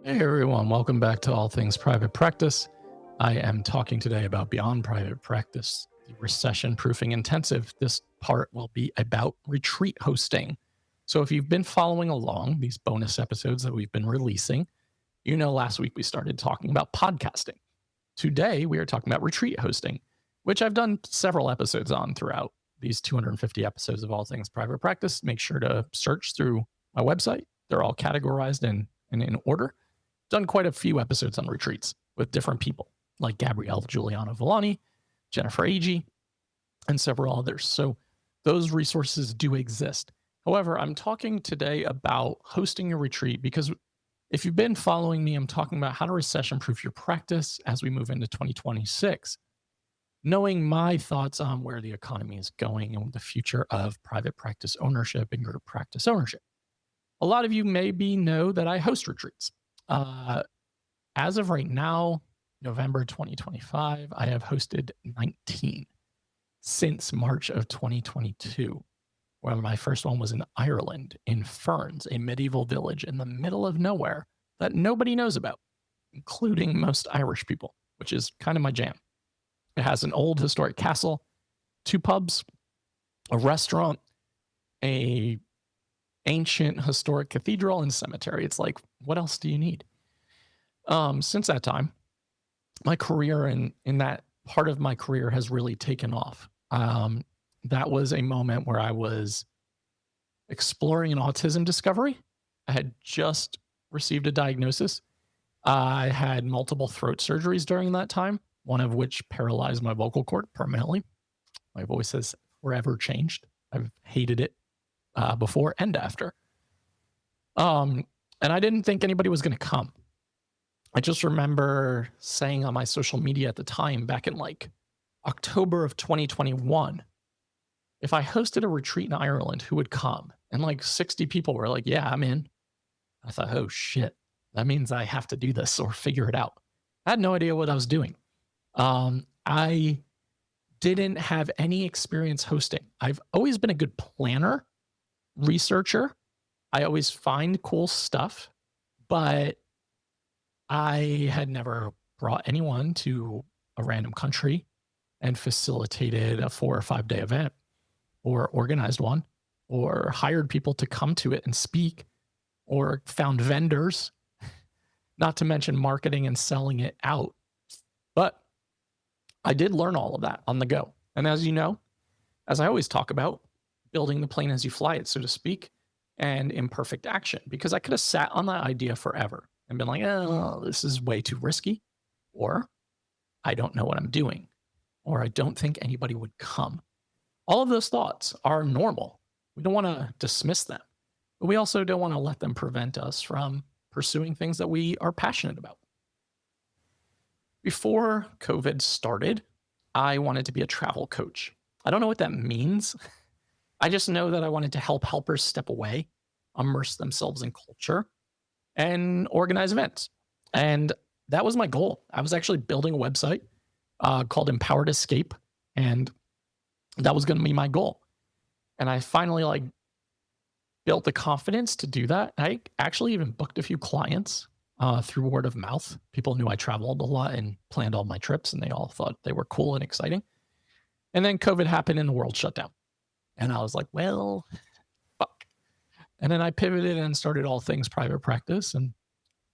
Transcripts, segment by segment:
Hey everyone, welcome back to All Things Private Practice. I am talking today about Beyond Private Practice, the recession-proofing intensive. This part will be about retreat hosting. So if you've been following along these bonus episodes that we've been releasing, you know last week we started talking about podcasting. Today we are talking about retreat hosting, which I've done several episodes on throughout these 250 episodes of All Things Private Practice. Make sure to search through my website. They're all categorized in order. Done quite a few episodes on retreats with different people like Gabrielle Giuliano Villani, Jennifer Agee, and several others. So those resources do exist. However, I'm talking today about hosting a retreat because if you've been following me, I'm talking about how to recession-proof your practice as we move into 2026. Knowing my thoughts on where the economy is going and the future of private practice ownership and group practice ownership. A lot of you maybe know that I host retreats. As of right now, November 2025, I have hosted 19 since March of 2022, where my first one was in Ireland, in Ferns, a medieval village in the middle of nowhere that nobody knows about, including most Irish people, which is kind of my jam. It has an old historic castle, 2 pubs, a restaurant, a ancient historic cathedral, and cemetery. It's like, what else do you need? Since that time, my career in that part of my career has really taken off. That was a moment where I was exploring an autism discovery. I had just received a diagnosis. I had multiple throat surgeries during that time, one of which paralyzed my vocal cord permanently. My voice has forever changed. I've hated it before and after. And I didn't think anybody was going to come. I just remember saying on my social media at the time, back in like October of 2021, if I hosted a retreat in Ireland, who would come? And like 60 people were like, yeah, I'm in. I thought, oh shit, that means I have to do this or figure it out. I had no idea what I was doing. I didn't have any experience hosting. I've always been a good planner, researcher. I always find cool stuff, but I had never brought anyone to a random country and facilitated a 4 or 5 day event or organized one or hired people to come to it and speak or found vendors, not to mention marketing and selling it out. But I did learn all of that on the go. And as you know, as I always talk about, building the plane as you fly it, so to speak, and imperfect action, because I could have sat on that idea forever and been like, oh, this is way too risky, or I don't know what I'm doing, or I don't think anybody would come. All of those thoughts are normal. We don't want to dismiss them, but we also don't want to let them prevent us from pursuing things that we are passionate about. Before COVID started, I wanted to be a travel coach. I don't know what that means. I just know that I wanted to help helpers step away, immerse themselves in culture, and organize events. And that was my goal. I was actually building a website called Empowered Escape, and that was going to be my goal. And I finally built the confidence to do that. I actually even booked a few clients through word of mouth. People knew I traveled a lot and planned all my trips, and they all thought they were cool and exciting. And then COVID happened and the world shut down. And I was like, well, fuck. And then I pivoted and started All Things Private Practice. And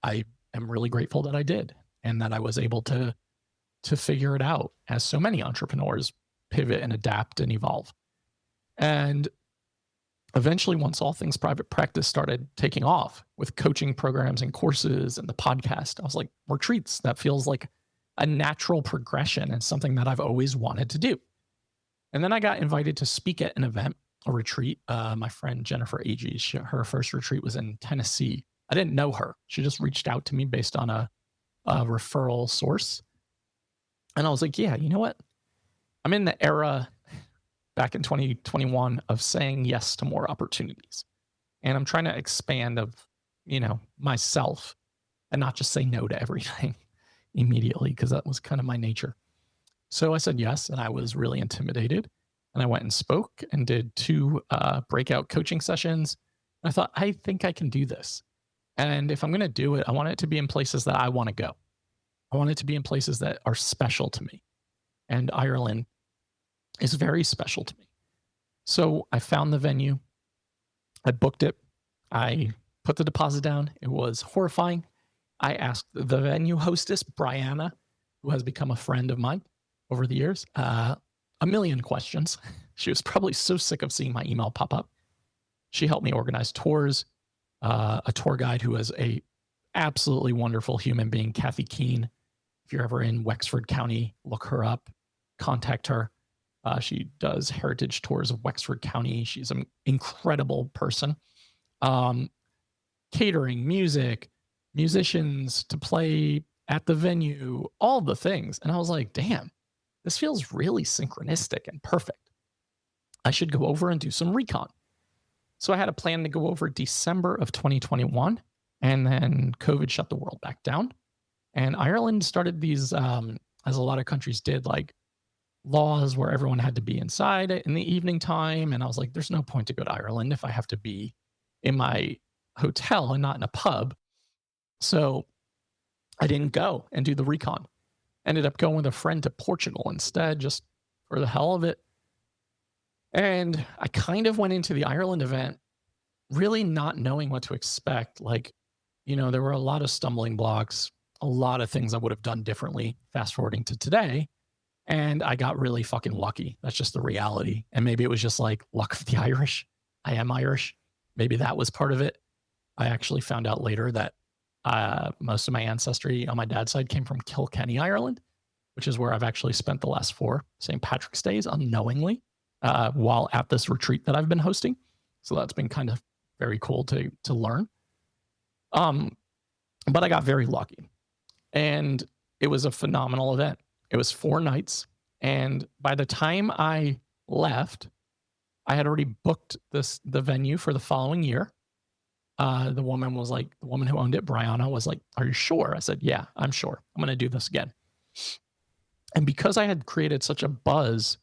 I am really grateful that I did and that I was able to figure it out, as so many entrepreneurs pivot and adapt and evolve. And eventually, once All Things Private Practice started taking off with coaching programs and courses and the podcast, I was like, retreats, that feels like a natural progression and something that I've always wanted to do. And then I got invited to speak at an event, a retreat. My friend Jennifer Agee, her first retreat was in Tennessee. I didn't know her. She just reached out to me based on a referral source. And I was like, yeah, you know what? I'm in the era back in 2021 of saying yes to more opportunities. And I'm trying to expand of, myself and not just say no to everything immediately, because that was kind of my nature. So I said yes, and I was really intimidated. And I went and spoke and did 2 breakout coaching sessions. And I thought, I think I can do this. And if I'm going to do it, I want it to be in places that I want to go. I want it to be in places that are special to me. And Ireland is very special to me. So I found the venue. I booked it. I put the deposit down. It was horrifying. I asked the venue hostess, Brianna, who has become a friend of mine over the years, a million questions. She was probably so sick of seeing my email pop up. She helped me organize tours. A tour guide who is a absolutely wonderful human being, Kathy Keene. If you're ever in Wexford County, look her up, contact her. She does heritage tours of Wexford County. She's an incredible person. Catering, music, musicians to play at the venue, all the things. And I was like, damn, this feels really synchronistic and perfect. I should go over and do some recon. So I had a plan to go over December of 2021, and then COVID shut the world back down. And Ireland started these, as a lot of countries did, like laws where everyone had to be inside in the evening time. And I was like, there's no point to go to Ireland if I have to be in my hotel and not in a pub. So I didn't go and do the recon. Ended up going with a friend to Portugal instead, just for the hell of it. And I kind of went into the Ireland event really not knowing what to expect. Like, there were a lot of stumbling blocks, a lot of things I would have done differently, fast forwarding to today. And I got really fucking lucky. That's just the reality. And maybe it was just like luck of the Irish. I am Irish. Maybe that was part of it. I actually found out later that most of my ancestry on my dad's side came from Kilkenny, Ireland, which is where I've actually spent the last 4 St. Patrick's days unknowingly while at this retreat that I've been hosting. So that's been kind of very cool to learn. But I got very lucky. And it was a phenomenal event. It was 4 nights. And by the time I left, I had already booked the venue for the following year. The woman who owned it, Brianna, was like, "Are you sure?" I said, "Yeah, I'm sure. I'm going to do this again." And because I had created such a buzz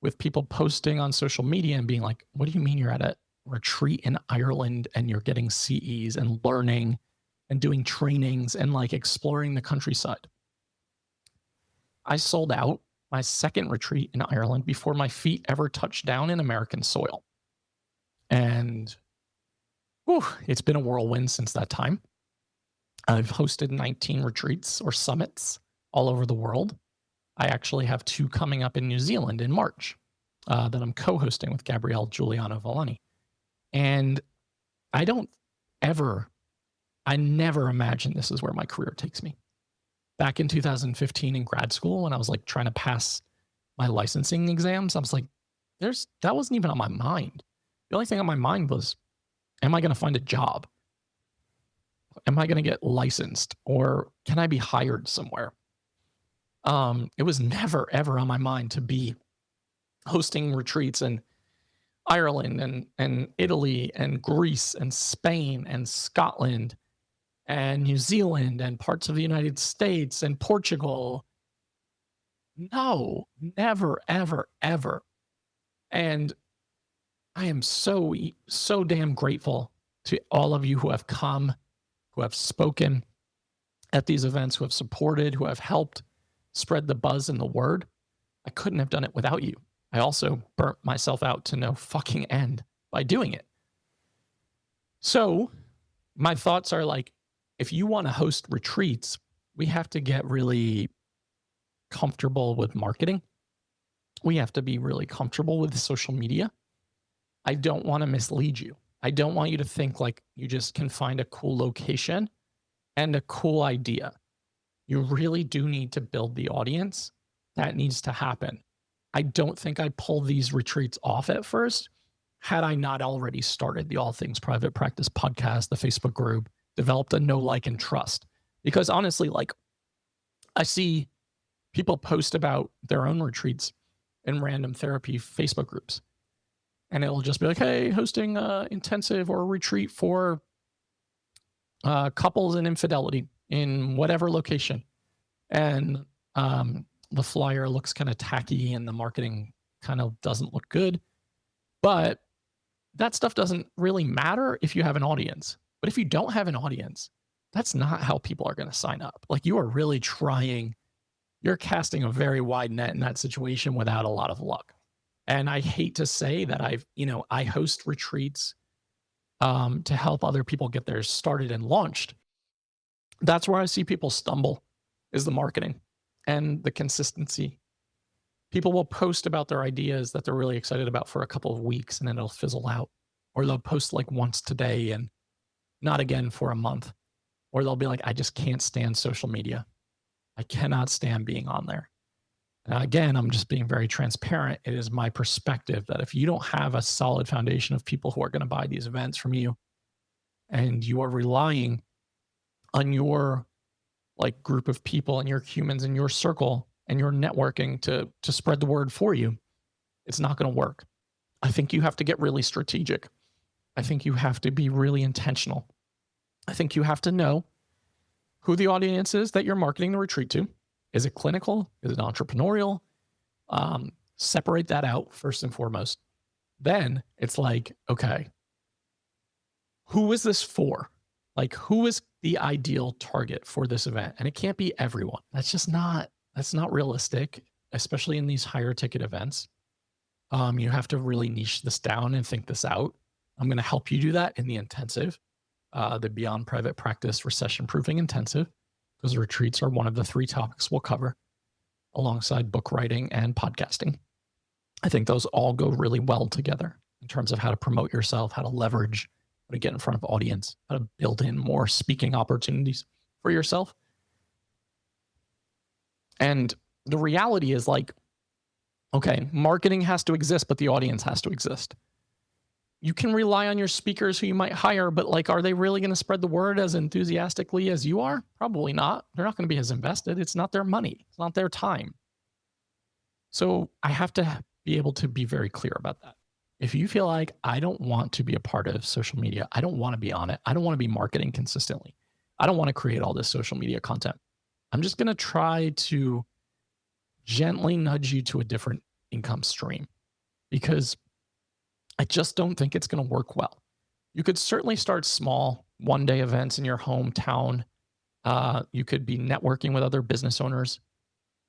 with people posting on social media and being like, "What do you mean you're at a retreat in Ireland and you're getting CEs and learning and doing trainings and like exploring the countryside?" I sold out my second retreat in Ireland before my feet ever touched down in American soil. And it's been a whirlwind since that time. I've hosted 19 retreats or summits all over the world. I actually have 2 coming up in New Zealand in March that I'm co-hosting with Gabrielle Giuliano Villani. And I never imagined this is where my career takes me. Back in 2015 in grad school, when I was like trying to pass my licensing exams, I was like, that wasn't even on my mind. The only thing on my mind was, am I going to find a job? Am I going to get licensed? Or can I be hired somewhere? It was never, ever on my mind to be hosting retreats in Ireland and Italy and Greece and Spain and Scotland and New Zealand and parts of the United States and Portugal. No, never, ever, ever. And I am so damn grateful to all of you who have come, who have spoken at these events, who have supported, who have helped spread the buzz and the word. I couldn't have done it without you. I also burnt myself out to no fucking end by doing it. So my thoughts are like, if you want to host retreats, we have to get really comfortable with marketing. We have to be really comfortable with social media. I don't want to mislead you. I don't want you to think like you just can find a cool location and a cool idea. You really do need to build the audience. That needs to happen. I don't think I pulled these retreats off at first had I not already started the All Things Private Practice podcast, the Facebook group, developed a know, like, and trust. Because honestly, like, I see people post about their own retreats in random therapy Facebook groups. And it'll just be like, hey, hosting an intensive or a retreat for couples in infidelity in whatever location. And the flyer looks kind of tacky and the marketing kind of doesn't look good. But that stuff doesn't really matter if you have an audience. But if you don't have an audience, that's not how people are going to sign up. Like, you are really trying, you're casting a very wide net in that situation without a lot of luck. And I hate to say that I host retreats to help other people get theirs started and launched. That's where I see people stumble, is the marketing and the consistency. People will post about their ideas that they're really excited about for a couple of weeks, and then it'll fizzle out. Or they'll post like once today and not again for a month. Or they'll be like, I just can't stand social media. I cannot stand being on there. And again, I'm just being very transparent. It is my perspective that if you don't have a solid foundation of people who are going to buy these events from you, and you are relying on your like group of people and your humans in your circle and your networking to spread the word for you, it's not going to work. I think you have to get really strategic. I think you have to be really intentional. I think you have to know who the audience is that you're marketing the retreat to. Is it clinical? Is it entrepreneurial? Separate that out first and foremost. Then it's like, okay, who is this for? Like, who is the ideal target for this event? And it can't be everyone. That's not realistic, especially in these higher ticket events. You have to really niche this down and think this out. I'm going to help you do that in the intensive, the Beyond Private Practice Recession-Proofing Intensive. Those retreats are one of the 3 topics we'll cover alongside book writing and podcasting. I think those all go really well together in terms of how to promote yourself, how to leverage, how to get in front of audience, how to build in more speaking opportunities for yourself. And the reality is like, okay, marketing has to exist, but the audience has to exist. You can rely on your speakers who you might hire, but like, are they really going to spread the word as enthusiastically as you are? Probably not. They're not going to be as invested. It's not their money. It's not their time. So I have to be able to be very clear about that. If you feel like I don't want to be a part of social media, I don't want to be on it, I don't want to be marketing consistently, I don't want to create all this social media content, I'm just going to try to gently nudge you to a different income stream, because I just don't think it's going to work well. You could certainly start small, one-day events in your hometown. You could be networking with other business owners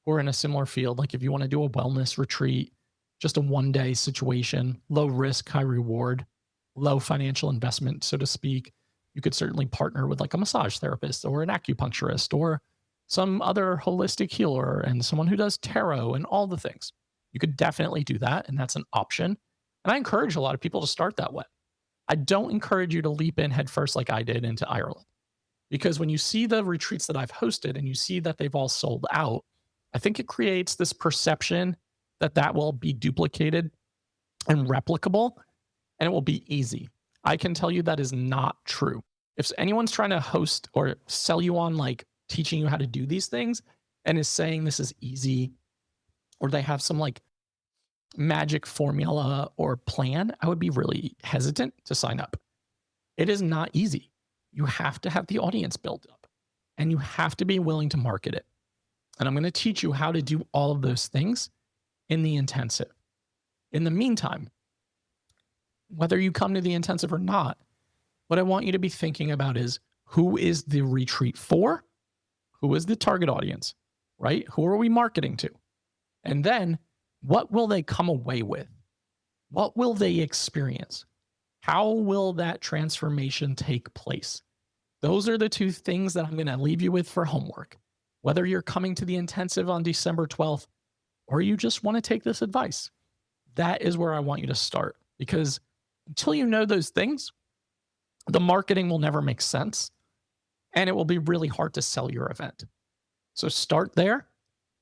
who are in a similar field. Like if you want to do a wellness retreat, just a one-day situation, low risk, high reward, low financial investment, so to speak. You could certainly partner with like a massage therapist or an acupuncturist or some other holistic healer and someone who does tarot and all the things. You could definitely do that, and that's an option. And I encourage a lot of people to start that way. I don't encourage you to leap in headfirst like I did into Ireland, because when you see the retreats that I've hosted and you see that they've all sold out, I think it creates this perception that that will be duplicated and replicable and it will be easy. I can tell you that is not true. If anyone's trying to host or sell you on like teaching you how to do these things and is saying this is easy, or they have some like magic formula or plan, I would be really hesitant to sign up. It is not easy. You have to have the audience built up and you have to be willing to market it. And I'm going to teach you how to do all of those things in the intensive. In the meantime, whether you come to the intensive or not, what I want you to be thinking about is, who is the retreat for? Who is the target audience, right? Who are we marketing to? And then what will they come away with? What will they experience? How will that transformation take place? Those are the 2 things that I'm going to leave you with for homework. Whether you're coming to the intensive on December 12th or you just want to take this advice, that is where I want you to start. Because until you know those things, the marketing will never make sense and it will be really hard to sell your event. So start there.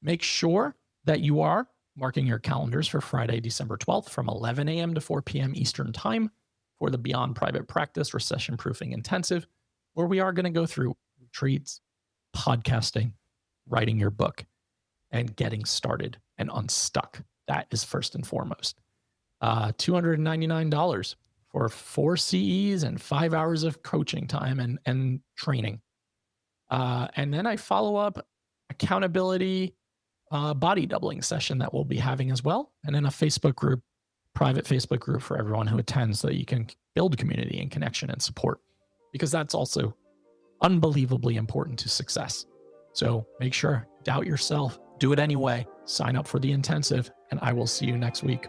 Make sure that you are marking your calendars for Friday, December 12th from 11 a.m. to 4 p.m. Eastern Time for the Beyond Private Practice Recession Proofing Intensive, where we are going to go through retreats, podcasting, writing your book, and getting started and unstuck. That is first and foremost. $299 for 4 CEs and 5 hours of coaching time and training. And then I follow up accountability body doubling session that we'll be having as well. And then a Facebook group, private Facebook group for everyone who attends, so that you can build community and connection and support. because that's also unbelievably important to success. So make sure, doubt yourself, do it anyway, sign up for the intensive, and I will see you next week.